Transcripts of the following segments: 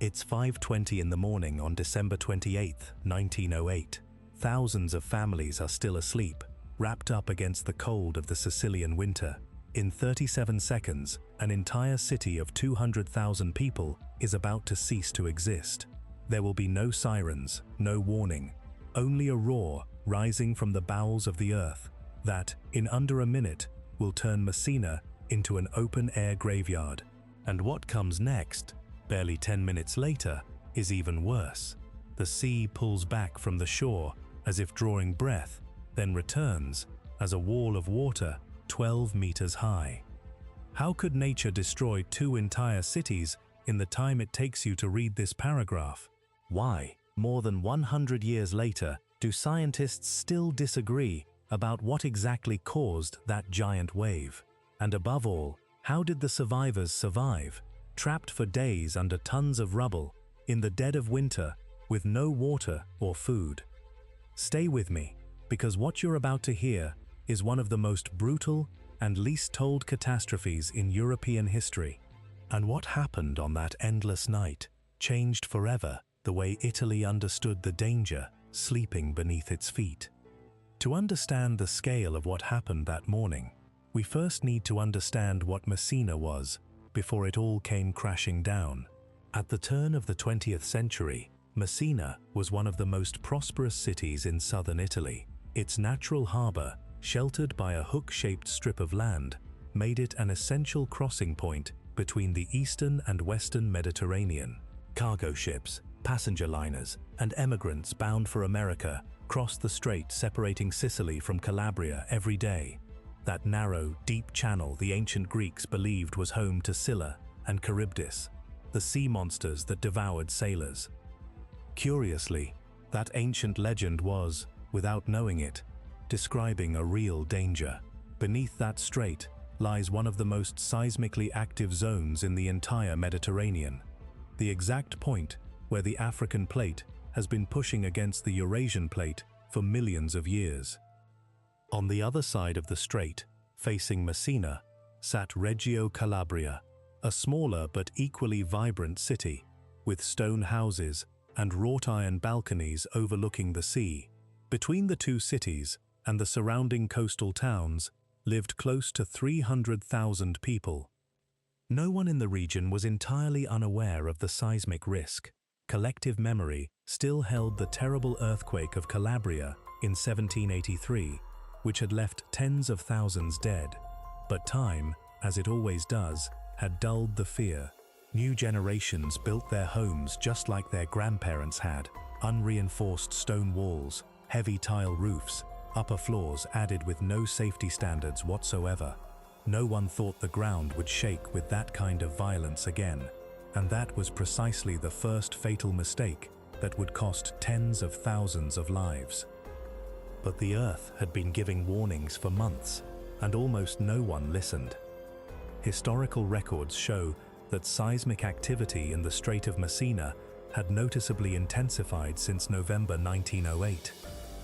It's 5:20 in the morning on December 28, 1908. Thousands of families are still asleep, wrapped up against the cold of the Sicilian winter. In 37 seconds, an entire city of 200,000 people is about to cease to exist. There will be no sirens, no warning, only a roar rising from the bowels of the earth that, in under a minute, will turn Messina into an open-air graveyard. And what comes next, barely 10 minutes later, is even worse. The sea pulls back from the shore as if drawing breath, then returns as a wall of water 12 meters high. How could nature destroy two entire cities in the time it takes you to read this paragraph? Why, more than 100 years later, do scientists still disagree about what exactly caused that giant wave? And above all, how did the survivors survive, trapped for days under tons of rubble, in the dead of winter, with no water or food? Stay with me, because what you're about to hear is one of the most brutal and least told catastrophes in European history. And what happened on that endless night changed forever the way Italy understood the danger sleeping beneath its feet. To understand the scale of what happened that morning, we first need to understand what Messina was before it all came crashing down. At the turn of the 20th century, Messina was one of the most prosperous cities in southern Italy. Its natural harbor, sheltered by a hook-shaped strip of land, made it an essential crossing point between the eastern and western Mediterranean. Cargo ships, passenger liners, and emigrants bound for America crossed the strait separating Sicily from Calabria every day. That narrow, deep channel the ancient Greeks believed was home to Scylla and Charybdis, the sea monsters that devoured sailors. Curiously, that ancient legend was, without knowing it, describing a real danger. Beneath that strait lies one of the most seismically active zones in the entire Mediterranean, the exact point where the African plate has been pushing against the Eurasian plate for millions of years. On the other side of the strait, facing Messina, sat Reggio Calabria, a smaller but equally vibrant city, with stone houses and wrought iron balconies overlooking the sea. Between the two cities and the surrounding coastal towns lived close to 300,000 people. No one in the region was entirely unaware of the seismic risk. Collective memory still held the terrible earthquake of Calabria in 1783, which had left tens of thousands dead. But time, as it always does, had dulled the fear. New generations built their homes just like their grandparents had: unreinforced stone walls, heavy tile roofs, upper floors added with no safety standards whatsoever. No one thought the ground would shake with that kind of violence again, and that was precisely the first fatal mistake that would cost tens of thousands of lives. But the Earth had been giving warnings for months, and almost no one listened. Historical records show that seismic activity in the Strait of Messina had noticeably intensified since November 1908.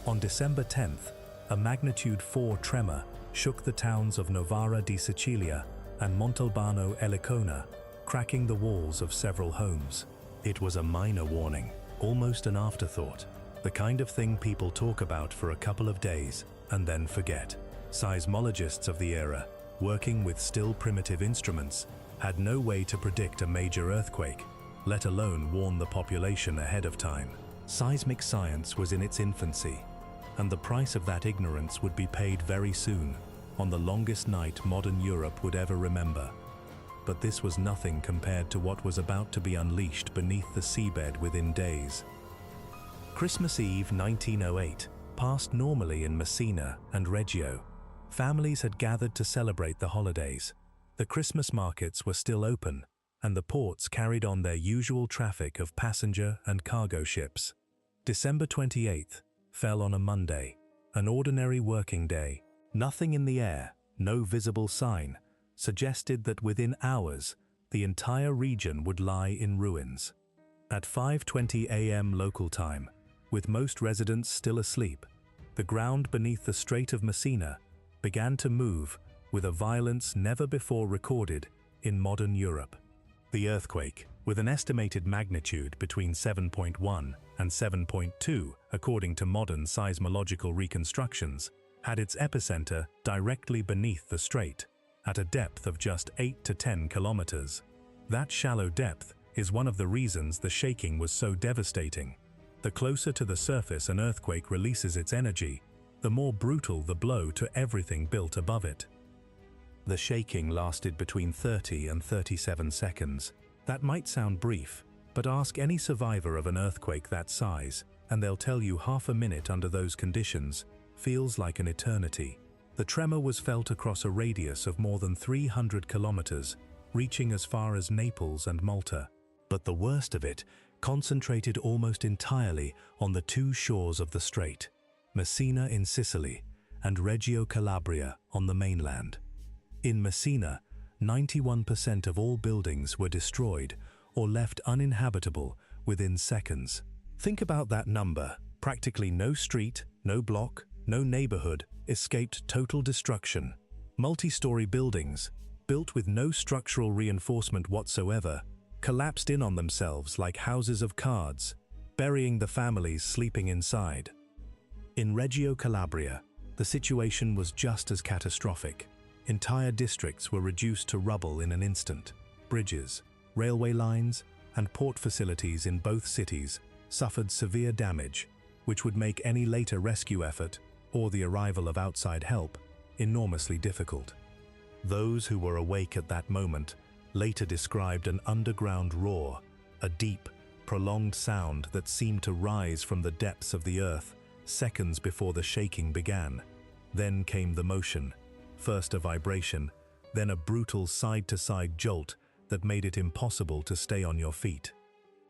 On December 10th, a magnitude 4 tremor shook the towns of Novara di Sicilia and Montalbano e Licona, cracking the walls of several homes. It was a minor warning, almost an afterthought, the kind of thing people talk about for a couple of days and then forget. Seismologists of the era, working with still primitive instruments, had no way to predict a major earthquake, let alone warn the population ahead of time. Seismic science was in its infancy, and the price of that ignorance would be paid very soon, on the longest night modern Europe would ever remember. But this was nothing compared to what was about to be unleashed beneath the seabed within days. Christmas Eve 1908 passed normally in Messina and Reggio. Families had gathered to celebrate the holidays. The Christmas markets were still open, and the ports carried on their usual traffic of passenger and cargo ships. December 28th fell on a Monday, an ordinary working day. Nothing in the air, no visible sign, suggested that within hours the entire region would lie in ruins. At 5:20 a.m. local time, with most residents still asleep, the ground beneath the Strait of Messina began to move with a violence never before recorded in modern Europe. The earthquake with an estimated magnitude between 7.1 and 7.2 according to modern seismological reconstructions, had its epicenter directly beneath the strait, at a depth of just 8 to 10 kilometers. That shallow depth is one of the reasons the shaking was so devastating. The closer to the surface an earthquake releases its energy, the more brutal the blow to everything built above it. The shaking lasted between 30 and 37 seconds. That might sound brief, but ask any survivor of an earthquake that size, and they'll tell you half a minute under those conditions feels like an eternity. The tremor was felt across a radius of more than 300 kilometers, reaching as far as Naples and Malta. But the worst of it concentrated almost entirely on the two shores of the strait, Messina in Sicily and Reggio Calabria on the mainland. In Messina, 91% of all buildings were destroyed or left uninhabitable within seconds. Think about that number. Practically no street, no block, no neighborhood escaped total destruction. Multi-story buildings, built with no structural reinforcement whatsoever, collapsed in on themselves like houses of cards, burying the families sleeping inside. In Reggio Calabria, the situation was just as catastrophic. Entire districts were reduced to rubble in an instant. Bridges, railway lines, and port facilities in both cities suffered severe damage, which would make any later rescue effort or the arrival of outside help enormously difficult. Those who were awake at that moment later described an underground roar, a deep, prolonged sound that seemed to rise from the depths of the earth seconds before the shaking began. Then came the motion, first a vibration, then a brutal side-to-side jolt that made it impossible to stay on your feet.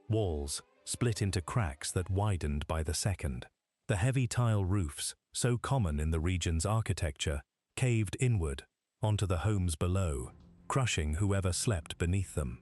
Walls split into cracks that widened by the second. The heavy tile roofs, so common in the region's architecture, caved inward onto the homes below, crushing whoever slept beneath them.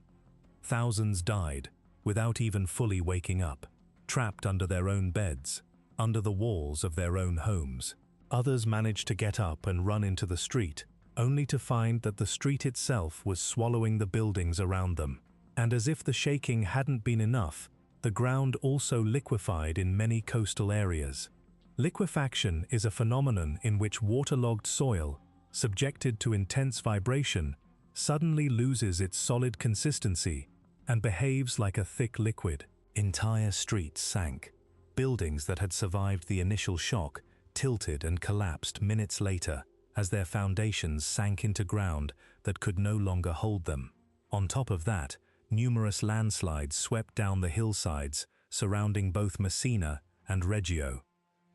Thousands died without even fully waking up, trapped under their own beds, under the walls of their own homes. Others managed to get up and run into the street, only to find that the street itself was swallowing the buildings around them. And as if the shaking hadn't been enough, the ground also liquefied in many coastal areas. Liquefaction is a phenomenon in which waterlogged soil, subjected to intense vibration, suddenly loses its solid consistency and behaves like a thick liquid. Entire streets sank. Buildings that had survived the initial shock tilted and collapsed minutes later as their foundations sank into ground that could no longer hold them. On top of that, numerous landslides swept down the hillsides surrounding both Messina and Reggio,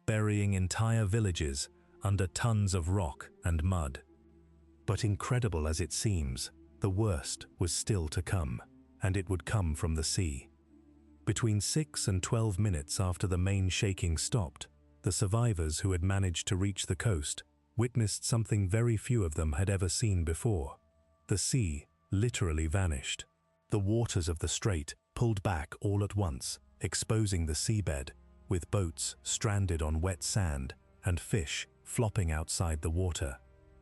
burying entire villages under tons of rock and mud. But incredible as it seems, the worst was still to come, and it would come from the sea. Between 6 and 12 minutes after the main shaking stopped, the survivors who had managed to reach the coast witnessed something very few of them had ever seen before. The sea literally vanished. The waters of the strait pulled back all at once, exposing the seabed, with boats stranded on wet sand and fish flopping outside the water.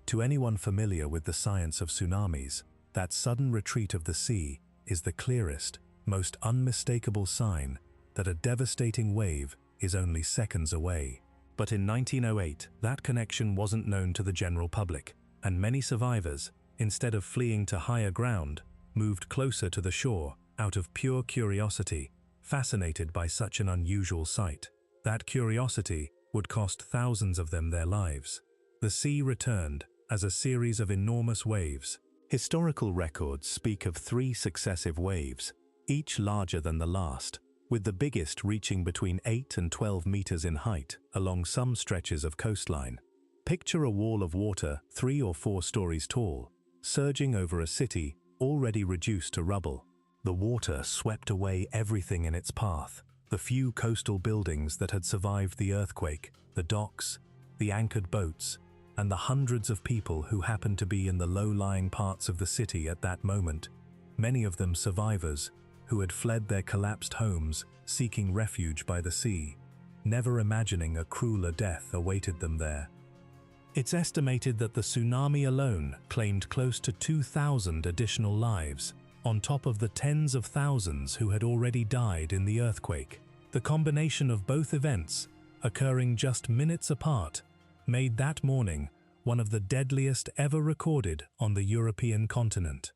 To anyone familiar with the science of tsunamis, that sudden retreat of the sea is the clearest, most unmistakable sign that a devastating wave is only seconds away. But in 1908, that connection wasn't known to the general public, and many survivors, instead of fleeing to higher ground, moved closer to the shore out of pure curiosity, fascinated by such an unusual sight. That curiosity would cost thousands of them their lives. The sea returned as a series of enormous waves. Historical records speak of 3 successive waves, each larger than the last, with the biggest reaching between 8 and 12 meters in height along some stretches of coastline. Picture a wall of water 3 or 4 stories tall, surging over a city already reduced to rubble. The water swept away everything in its path. The few coastal buildings that had survived the earthquake, the docks, the anchored boats, and the hundreds of people who happened to be in the low-lying parts of the city at that moment, many of them survivors who had fled their collapsed homes seeking refuge by the sea, never imagining a crueler death awaited them there. It's estimated that the tsunami alone claimed close to 2,000 additional lives, on top of the tens of thousands who had already died in the earthquake. The combination of both events, occurring just minutes apart, made that morning one of the deadliest ever recorded on the European continent.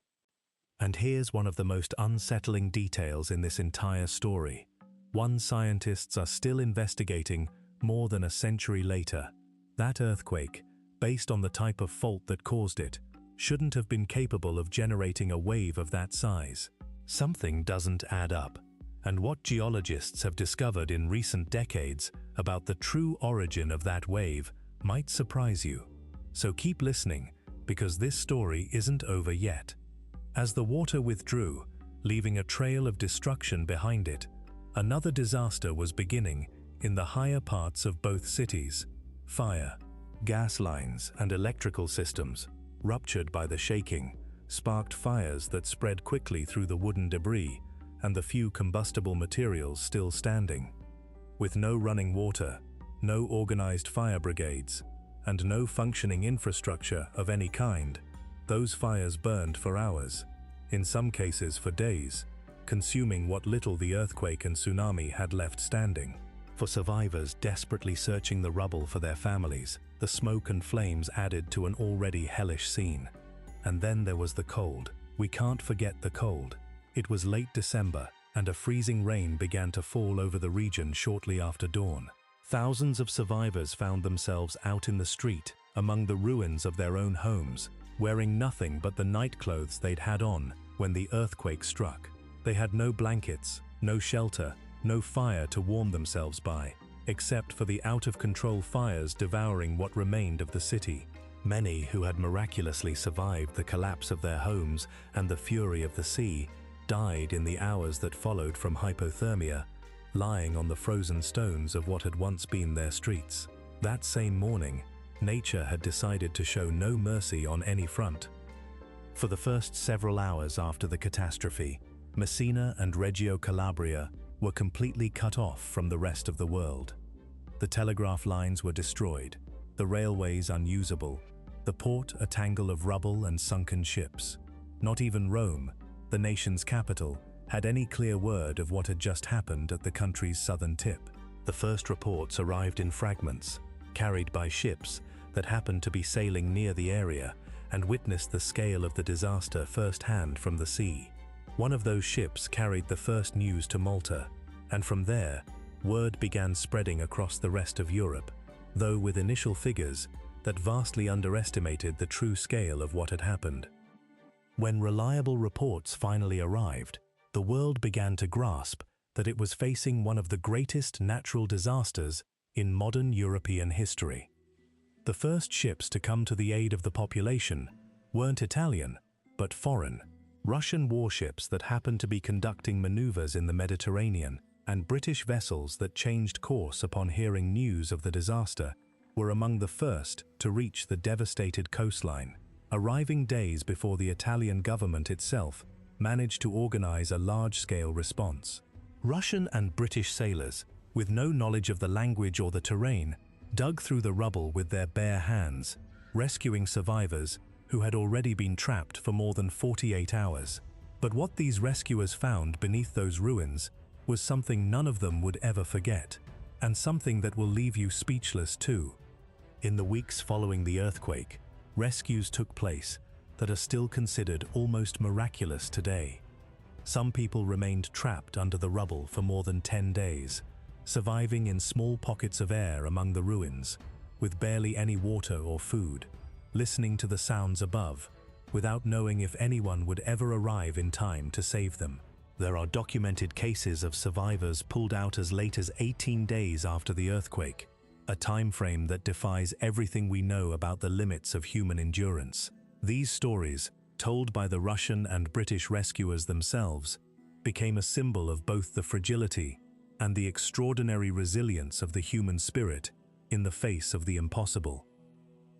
And here's one of the most unsettling details in this entire story. One scientists are still investigating more than a century later. That earthquake, based on the type of fault that caused it, shouldn't have been capable of generating a wave of that size. Something doesn't add up, and what geologists have discovered in recent decades about the true origin of that wave might surprise you. So keep listening, because this story isn't over yet. As the water withdrew, leaving a trail of destruction behind it, another disaster was beginning in the higher parts of both cities. Fire, gas lines, and electrical systems, ruptured by the shaking, sparked fires that spread quickly through the wooden debris and the few combustible materials still standing. With no running water, no organized fire brigades, and no functioning infrastructure of any kind, those fires burned for hours, in some cases for days, consuming what little the earthquake and tsunami had left standing. For survivors desperately searching the rubble for their families, the smoke and flames added to an already hellish scene. And then there was the cold. We can't forget the cold. It was late December, and a freezing rain began to fall over the region shortly after dawn. Thousands of survivors found themselves out in the street, among the ruins of their own homes, wearing nothing but the nightclothes they'd had on when the earthquake struck. They had no blankets, no shelter, no fire to warm themselves by, except for the out-of-control fires devouring what remained of the city. Many who had miraculously survived the collapse of their homes and the fury of the sea died in the hours that followed from hypothermia, lying on the frozen stones of what had once been their streets. That same morning, nature had decided to show no mercy on any front. For the first several hours after the catastrophe, Messina and Reggio Calabria were completely cut off from the rest of the world. The telegraph lines were destroyed, the railways unusable, the port a tangle of rubble and sunken ships. Not even Rome, the nation's capital, had any clear word of what had just happened at the country's southern tip. The first reports arrived in fragments, carried by ships that happened to be sailing near the area and witnessed the scale of the disaster firsthand from the sea. One of those ships carried the first news to Malta, and from there, word began spreading across the rest of Europe, though with initial figures that vastly underestimated the true scale of what had happened. When reliable reports finally arrived, the world began to grasp that it was facing one of the greatest natural disasters in modern European history. The first ships to come to the aid of the population weren't Italian, but foreign. Russian warships that happened to be conducting maneuvers in the Mediterranean and British vessels that changed course upon hearing news of the disaster were among the first to reach the devastated coastline, arriving days before the Italian government itself managed to organize a large-scale response. Russian and British sailors, with no knowledge of the language or the terrain, dug through the rubble with their bare hands, rescuing survivors who had already been trapped for more than 48 hours. But what these rescuers found beneath those ruins was something none of them would ever forget, and something that will leave you speechless too. In the weeks following the earthquake, rescues took place that are still considered almost miraculous today. Some people remained trapped under the rubble for more than 10 days, surviving in small pockets of air among the ruins, with barely any water or food, listening to the sounds above, without knowing if anyone would ever arrive in time to save them. There are documented cases of survivors pulled out as late as 18 days after the earthquake, a time frame that defies everything we know about the limits of human endurance. These stories, told by the Russian and British rescuers themselves, became a symbol of both the fragility and the extraordinary resilience of the human spirit in the face of the impossible.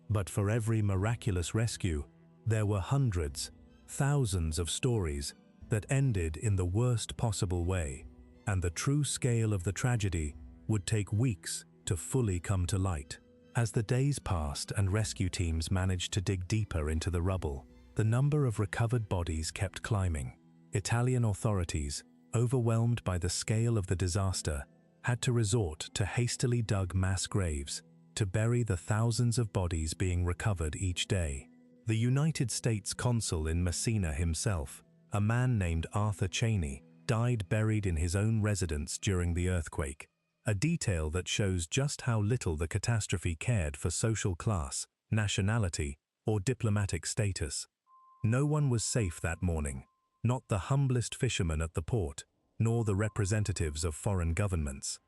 But for every miraculous rescue, there were hundreds, thousands of stories that ended in the worst possible way, and the true scale of the tragedy would take weeks to fully come to light. As the days passed and rescue teams managed to dig deeper into the rubble, the number of recovered bodies kept climbing. Italian authorities, overwhelmed by the scale of the disaster, had to resort to hastily dug mass graves to bury the thousands of bodies being recovered each day. The United States consul in Messina himself, a man named Arthur Cheney, died buried in his own residence during the earthquake, a detail that shows just how little the catastrophe cared for social class, nationality, or diplomatic status. No one was safe that morning, not the humblest fishermen at the port, nor the representatives of foreign governments.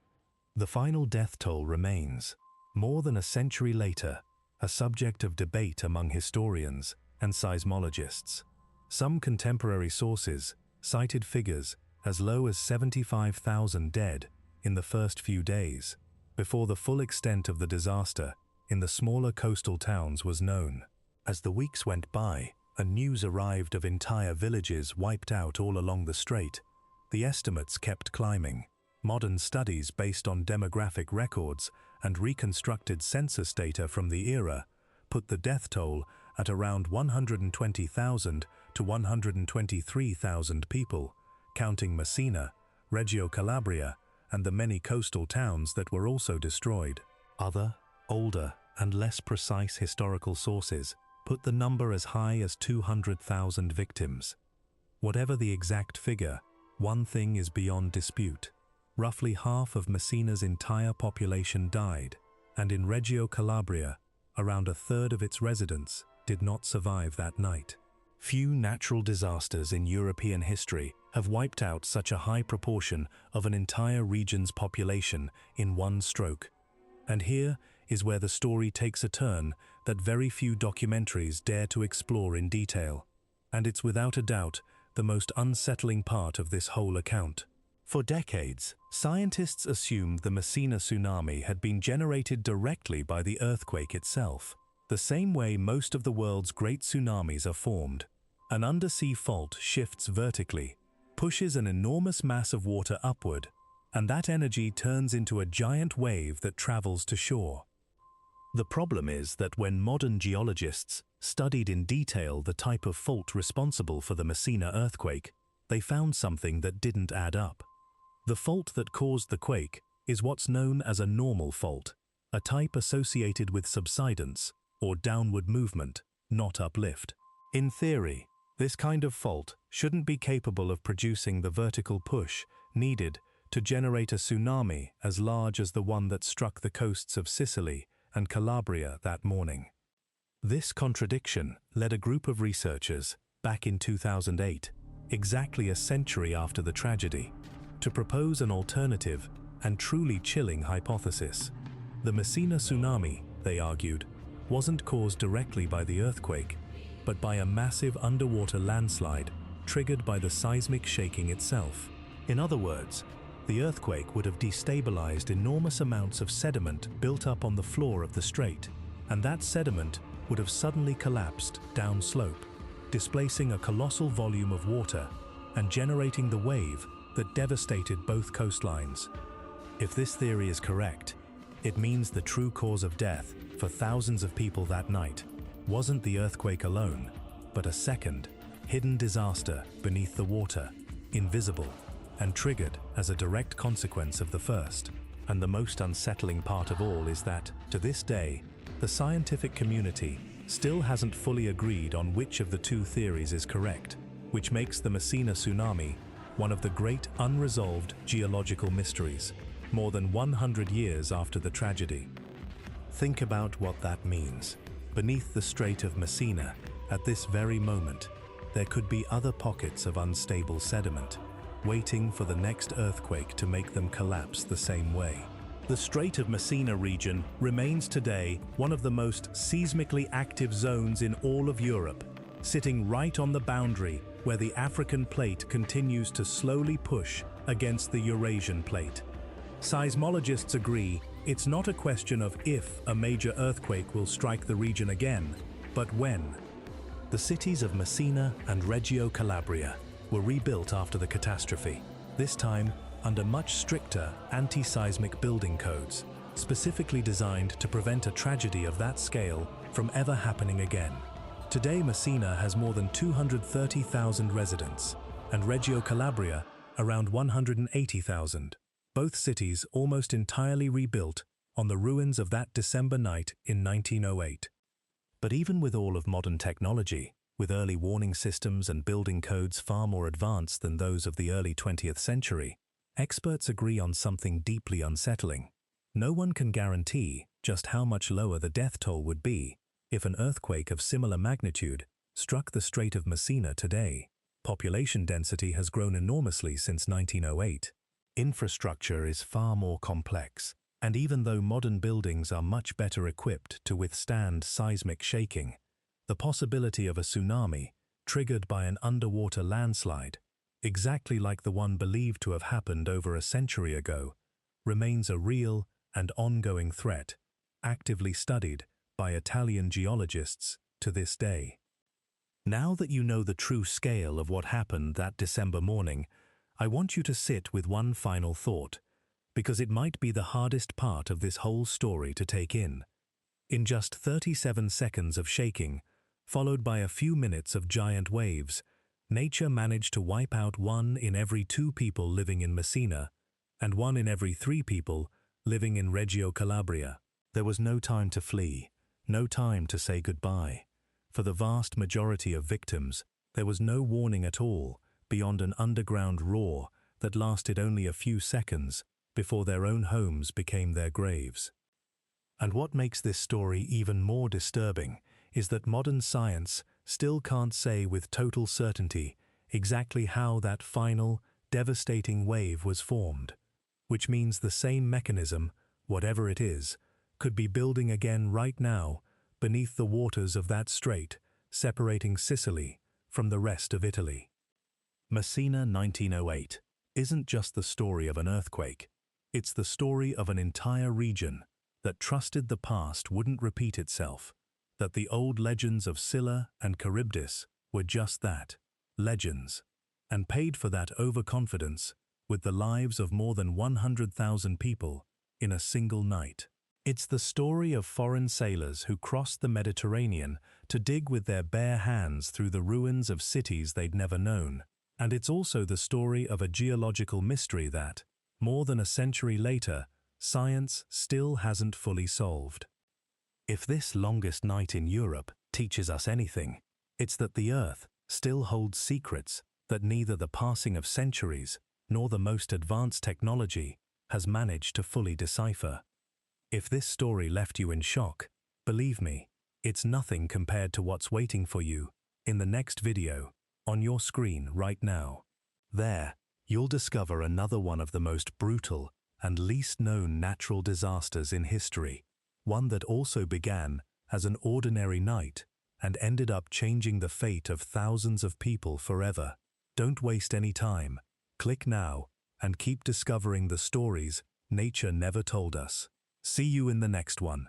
The final death toll remains, more than a century later, a subject of debate among historians and seismologists. Some contemporary sources cited figures as low as 75,000 dead in the first few days, before the full extent of the disaster in the smaller coastal towns was known. As the weeks went by, and news arrived of entire villages wiped out all along the strait, the estimates kept climbing. Modern studies based on demographic records and reconstructed census data from the era put the death toll at around 120,000 to 123,000 people, counting Messina, Reggio Calabria, and the many coastal towns that were also destroyed. Other, older, and less precise historical sources put the number as high as 200,000 victims. Whatever the exact figure, one thing is beyond dispute. Roughly half of Messina's entire population died, and in Reggio Calabria, around a third of its residents did not survive that night. Few natural disasters in European history have wiped out such a high proportion of an entire region's population in one stroke. And here is where the story takes a turn that very few documentaries dare to explore in detail. And it's without a doubt the most unsettling part of this whole account. For decades, scientists assumed the Messina tsunami had been generated directly by the earthquake itself, the same way most of the world's great tsunamis are formed. An undersea fault shifts vertically, pushes an enormous mass of water upward, and that energy turns into a giant wave that travels to shore. The problem is that when modern geologists studied in detail the type of fault responsible for the Messina earthquake, they found something that didn't add up. The fault that caused the quake is what's known as a normal fault, a type associated with subsidence, or downward movement, not uplift. In theory, this kind of fault shouldn't be capable of producing the vertical push needed to generate a tsunami as large as the one that struck the coasts of Sicily and Calabria that morning. This contradiction led a group of researchers, back in 2008, exactly a century after the tragedy, to propose an alternative and truly chilling hypothesis. The Messina tsunami, they argued, wasn't caused directly by the earthquake, but by a massive underwater landslide triggered by the seismic shaking itself. In other words, the earthquake would have destabilized enormous amounts of sediment built up on the floor of the strait, and that sediment would have suddenly collapsed downslope, displacing a colossal volume of water and generating the wave that devastated both coastlines. If this theory is correct, it means the true cause of death for thousands of people that night wasn't the earthquake alone, but a second, hidden disaster beneath the water, invisible, and triggered as a direct consequence of the first. And the most unsettling part of all is that, to this day, the scientific community still hasn't fully agreed on which of the two theories is correct, which makes the Messina tsunami one of the great unresolved geological mysteries, more than 100 years after the tragedy. Think about what that means. Beneath the Strait of Messina, at this very moment, there could be other pockets of unstable sediment, waiting for the next earthquake to make them collapse the same way. The Strait of Messina region remains today one of the most seismically active zones in all of Europe, sitting right on the boundary where the African plate continues to slowly push against the Eurasian plate. Seismologists agree it's not a question of if a major earthquake will strike the region again, but when. The cities of Messina and Reggio Calabria were rebuilt after the catastrophe, this time under much stricter anti-seismic building codes, specifically designed to prevent a tragedy of that scale from ever happening again. Today, Messina has more than 230,000 residents, and Reggio Calabria, around 180,000. Both cities almost entirely rebuilt on the ruins of that December night in 1908. But even with all of modern technology, with early warning systems and building codes far more advanced than those of the early 20th century, experts agree on something deeply unsettling. No one can guarantee just how much lower the death toll would be if an earthquake of similar magnitude struck the Strait of Messina today. Population density has grown enormously since 1908. Infrastructure is far more complex, and even though modern buildings are much better equipped to withstand seismic shaking, the possibility of a tsunami triggered by an underwater landslide, exactly like the one believed to have happened over a century ago, remains a real and ongoing threat, actively studied by Italian geologists to this day. Now that you know the true scale of what happened that December morning, I want you to sit with one final thought, because it might be the hardest part of this whole story to take in. In just 37 seconds of shaking, followed by a few minutes of giant waves, nature managed to wipe out 1 in every 2 people living in Messina and 1 in every 3 people living in Reggio Calabria. There was no time to flee, no time to say goodbye. For the vast majority of victims, there was no warning at all beyond an underground roar that lasted only a few seconds before their own homes became their graves. And what makes this story even more disturbing is that modern science still can't say with total certainty exactly how that final, devastating wave was formed, which means the same mechanism, whatever it is, could be building again right now beneath the waters of that strait separating Sicily from the rest of Italy. Messina 1908 isn't just the story of an earthquake, it's the story of an entire region that trusted the past wouldn't repeat itself, that the old legends of Scylla and Charybdis were just that, legends, and paid for that overconfidence with the lives of more than 100,000 people in a single night. It's the story of foreign sailors who crossed the Mediterranean to dig with their bare hands through the ruins of cities they'd never known. And it's also the story of a geological mystery that, more than a century later, science still hasn't fully solved. If this longest night in Europe teaches us anything, it's that the Earth still holds secrets that neither the passing of centuries nor the most advanced technology has managed to fully decipher. If this story left you in shock, believe me, it's nothing compared to what's waiting for you in the next video on your screen right now. There, you'll discover another one of the most brutal and least known natural disasters in history, one that also began as an ordinary night and ended up changing the fate of thousands of people forever. Don't waste any time. Click now and keep discovering the stories nature never told us. See you in the next one.